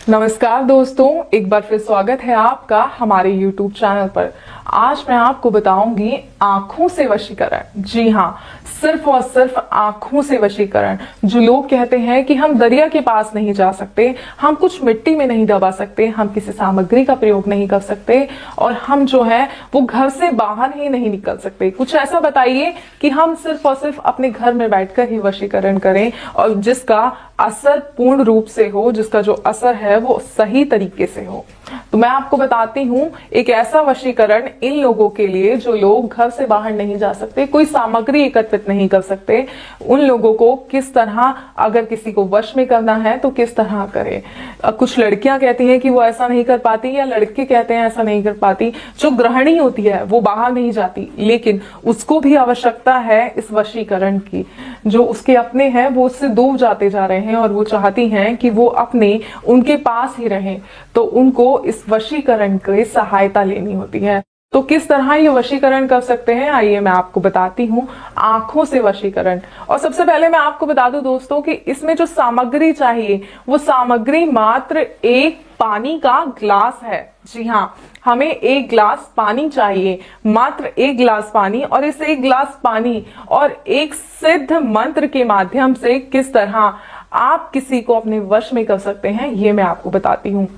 नमस्कार दोस्तों, एक बार फिर स्वागत है आपका हमारे YouTube चैनल पर। आज मैं आपको बताऊंगी आंखों से वशीकरण। जी हाँ, सिर्फ और सिर्फ आंखों से वशीकरण। जो लोग कहते हैं कि हम दरिया के पास नहीं जा सकते, हम कुछ मिट्टी में नहीं दबा सकते, हम किसी सामग्री का प्रयोग नहीं कर सकते और हम जो है वो घर से बाहर ही नहीं निकल सकते। कुछ ऐसा बताइए कि हम सिर्फ और सिर्फ अपने घर में बैठकर ही वशीकरण करें और जिसका असर पूर्ण रूप से हो, जिसका जो असर है वो सही तरीके से हो। तो मैं आपको बताती हूं एक ऐसा वशीकरण इन लोगों के लिए जो लोग घर से बाहर नहीं जा सकते, कोई सामग्री एकत्रित नहीं कर सकते। उन लोगों को किस तरह, अगर किसी को वश में करना है तो किस तरह करें। कुछ लड़कियां कहती हैं कि वो ऐसा नहीं कर पाती, या लड़के कहते हैं ऐसा नहीं कर पाती। जो गृहिणी होती है वो बाहर नहीं जाती, लेकिन उसको भी आवश्यकता है इस वशीकरण की। जो उसके अपने हैं वो उससे दूर जाते जा रहे हैं और वो चाहती हैं कि वो अपने उनके पास ही रहें, तो उनको इस वशीकरण की सहायता लेनी होती है। तो किस तरह ये वशीकरण कर सकते हैं, आइए मैं आपको बताती हूँ। आंखों से वशीकरण। और सबसे पहले मैं आपको बता दूं दोस्तों कि इसमें जो सामग्री चाहिए वो सामग्री मात्र एक पानी का ग्लास है। जी हाँ, हमें एक गिलास पानी चाहिए, मात्र एक गिलास पानी। और इस एक गिलास पानी और एक सिद्ध मंत्र के माध्यम से किस तरह आप किसी को अपने वश में कर सकते हैं, ये मैं आपको बताती हूँ।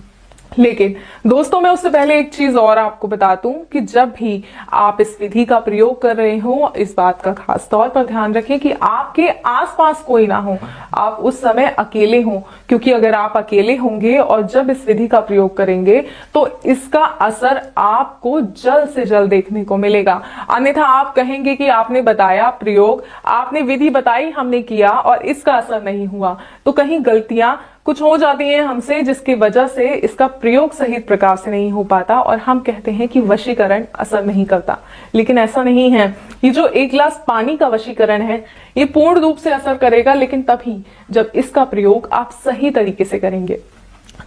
लेकिन दोस्तों, मैं उससे पहले एक चीज और आपको बता दूं कि जब भी आप इस विधि का प्रयोग कर रहे हो, इस बात का खास तौर पर ध्यान रखें कि आपके आसपास कोई ना हो, आप उस समय अकेले हों। क्योंकि अगर आप अकेले होंगे और जब इस विधि का प्रयोग करेंगे तो इसका असर आपको जल्द से जल्द देखने को मिलेगा। अन्यथा आप कहेंगे कि आपने बताया प्रयोग, आपने विधि बताई, हमने किया और इसका असर नहीं हुआ। तो कहीं गलतियां कुछ हो जाती हैं हमसे, जिसकी वजह से इसका प्रयोग सही प्रकार से नहीं हो पाता और हम कहते हैं कि वशीकरण असर नहीं करता। लेकिन ऐसा नहीं है। ये जो एक गिलास पानी का वशीकरण है ये पूर्ण रूप से असर करेगा, लेकिन तभी जब इसका प्रयोग आप सही तरीके से करेंगे।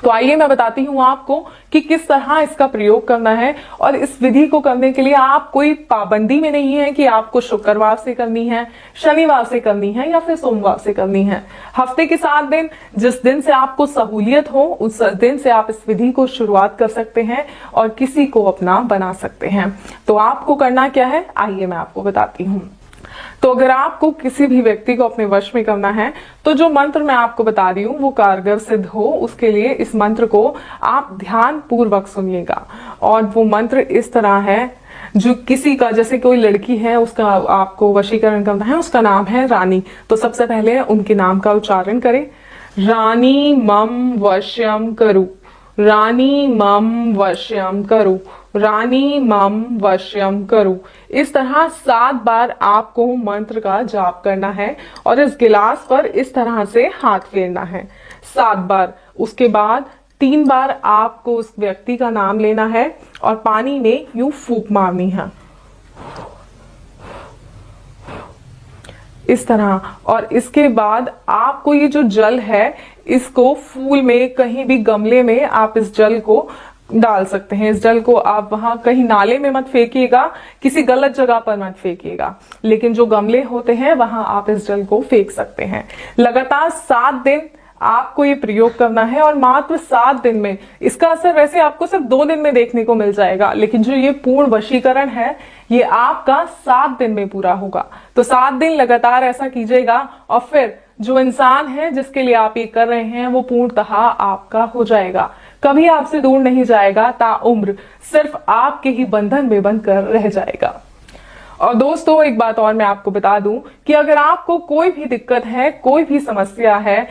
तो आइए मैं बताती हूं आपको कि किस तरह इसका प्रयोग करना है। और इस विधि को करने के लिए आप कोई पाबंदी में नहीं है कि आपको शुक्रवार से करनी है, शनिवार से करनी है या फिर सोमवार से करनी है। हफ्ते के 7 दिन, जिस दिन से आपको सहूलियत हो उस दिन से आप इस विधि को शुरुआत कर सकते हैं और किसी को अपना बना सकते हैं। तो आपको करना क्या है, आइए मैं आपको बताती हूँ। तो अगर आपको किसी भी व्यक्ति को अपने वश में करना है तो जो मंत्र मैं आपको बता रही हूँ वो कारगर सिद्ध हो, उसके लिए इस मंत्र को आप ध्यान पूर्वक सुनिएगा। और वो मंत्र इस तरह है, जो किसी का, जैसे कोई लड़की है उसका आपको वशीकरण करना है, उसका नाम है रानी। तो सबसे पहले उनके नाम का उच्चारण करें। रानी मम वश्यम करु, रानी मम वश्यम करु, रानी मम वश्यम करु। इस तरह 7 बार आपको मंत्र का जाप करना है और इस गिलास पर इस तरह से हाथ फेरना है 7 बार। उसके बाद 3 बार आपको उस व्यक्ति का नाम लेना है और पानी में यूं फूंक मारनी है इस तरह। और इसके बाद आपको ये जो जल है इसको फूल में, कहीं भी गमले में आप इस जल को डाल सकते हैं। इस जल को आप वहां कहीं नाले में मत फेंकिएगा, किसी गलत जगह पर मत फेंकिएगा, लेकिन जो गमले होते हैं वहां आप इस जल को फेंक सकते हैं। लगातार 7 दिन आपको ये प्रयोग करना है और मात्र 7 दिन में इसका असर वैसे आपको सिर्फ 2 दिन में देखने को मिल जाएगा, लेकिन जो ये पूर्ण वशीकरण है ये आपका 7 दिन में पूरा होगा। तो 7 दिन लगातार ऐसा कीजिएगा और फिर जो इंसान है जिसके लिए आप ये कर रहे हैं वो पूर्णतः आपका हो जाएगा, कभी आपसे दूर नहीं जाएगा, ताउम्र सिर्फ आपके ही बंधन में बंध कर रह जाएगा। और दोस्तों, एक बात और मैं आपको बता दूं कि अगर आपको कोई भी दिक्कत है, कोई भी समस्या है,